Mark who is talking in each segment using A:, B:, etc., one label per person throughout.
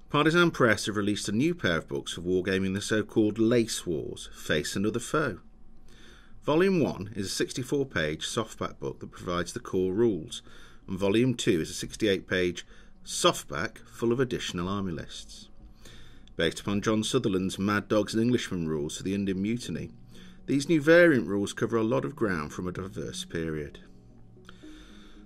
A: Partizan Press have released a new pair of books for wargaming, the so-called Lace Wars, Face Another Foe. Volume 1 is a 64-page softback book that provides the core rules, and Volume 2 is a 68-page softback full of additional army lists. Based upon John Sutherland's Mad Dogs and Englishmen rules for the Indian Mutiny, these new variant rules cover a lot of ground from a diverse period.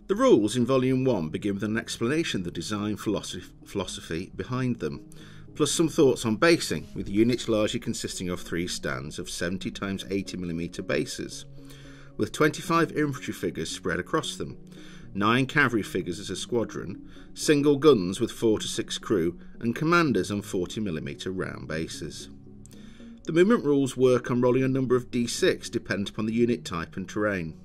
A: The rules in Volume 1 begin with an explanation of the design philosophy behind them, plus some thoughts on basing, with units largely consisting of 3 stands of 70x80mm bases, with 25 infantry figures spread across them, 9 cavalry figures as a squadron, single guns with 4 to 6 crew, and commanders on 40mm round bases. The movement rules work on rolling a number of d6 dependent upon the unit type and terrain.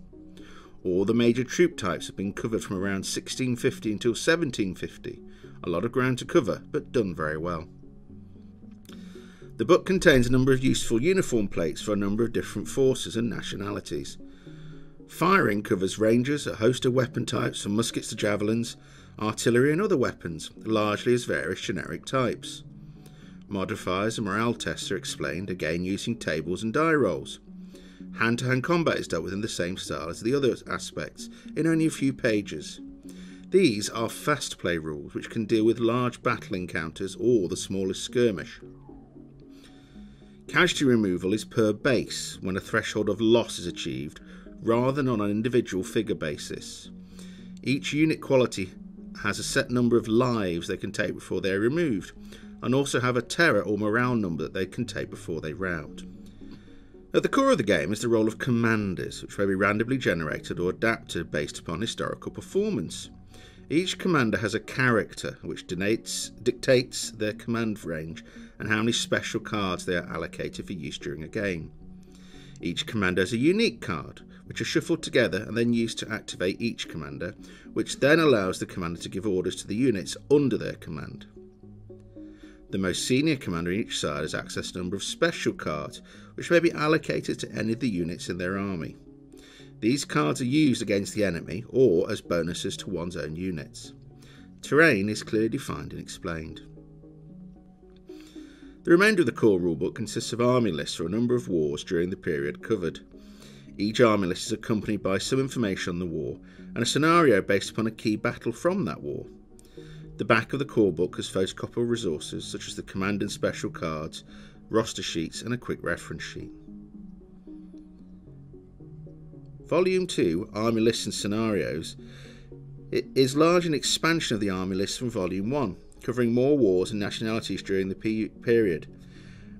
A: All the major troop types have been covered from around 1650 until 1750. A lot of ground to cover, but done very well. The book contains a number of useful uniform plates for a number of different forces and nationalities. Firing covers rangers, a host of weapon types from muskets to javelins, artillery and other weapons, largely as various generic types. Modifiers and morale tests are explained, again using tables and die rolls. Hand-to-hand combat is dealt with in the same style as the other aspects, in only a few pages. These are fast play rules, which can deal with large battle encounters or the smallest skirmish. Casualty removal is per base, when a threshold of loss is achieved, rather than on an individual figure basis. Each unit quality has a set number of lives they can take before they are removed, and also have a terror or morale number that they can take before they rout. At the core of the game is the role of commanders, which may be randomly generated or adapted based upon historical performance. Each commander has a character which dictates their command range and how many special cards they are allocated for use during a game. Each commander has a unique card, which are shuffled together and then used to activate each commander, which then allows the commander to give orders to the units under their command. The most senior commander in each side has access to a number of special cards, which may be allocated to any of the units in their army. These cards are used against the enemy or as bonuses to one's own units. Terrain is clearly defined and explained. The remainder of the core rulebook consists of army lists for a number of wars during the period covered. Each army list is accompanied by some information on the war and a scenario based upon a key battle from that war. The back of the core book has photocopiable resources such as the command and special cards, roster sheets and a quick reference sheet. Volume 2, Army Lists and Scenarios, is largely an expansion of the army list from Volume 1, covering more wars and nationalities during the period,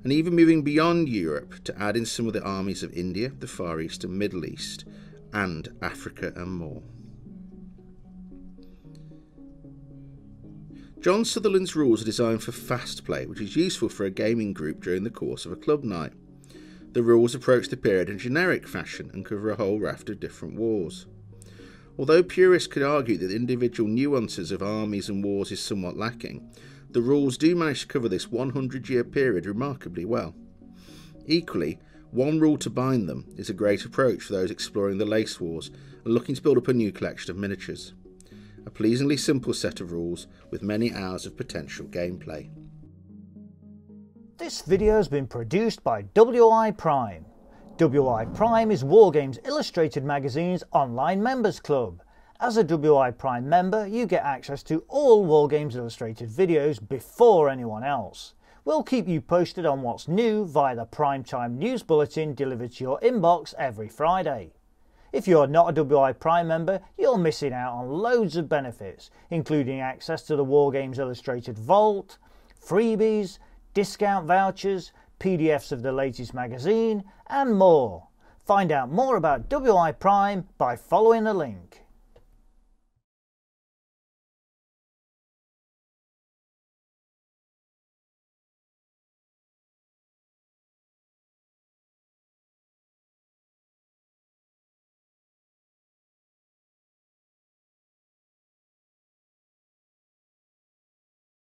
A: and even moving beyond Europe to add in some of the armies of India, the Far East and Middle East, and Africa and more. John Sutherland's rules are designed for fast play, which is useful for a gaming group during the course of a club night. The rules approach the period in a generic fashion and cover a whole raft of different wars. Although purists could argue that the individual nuances of armies and wars is somewhat lacking, the rules do manage to cover this 100-year period remarkably well. Equally, one rule to bind them is a great approach for those exploring the Lace Wars and looking to build up a new collection of miniatures. A pleasingly simple set of rules with many hours of potential gameplay.
B: This video has been produced by WI Prime. WI Prime is Wargames Illustrated Magazine's online members club. As a WI Prime member, you get access to all Wargames Illustrated videos before anyone else. We'll keep you posted on what's new via the Primetime News Bulletin delivered to your inbox every Friday. If you're not a WI Prime member, you're missing out on loads of benefits, including access to the Wargames Illustrated Vault, freebies, discount vouchers, PDFs of the latest magazine, and more. Find out more about WI Prime by following the link.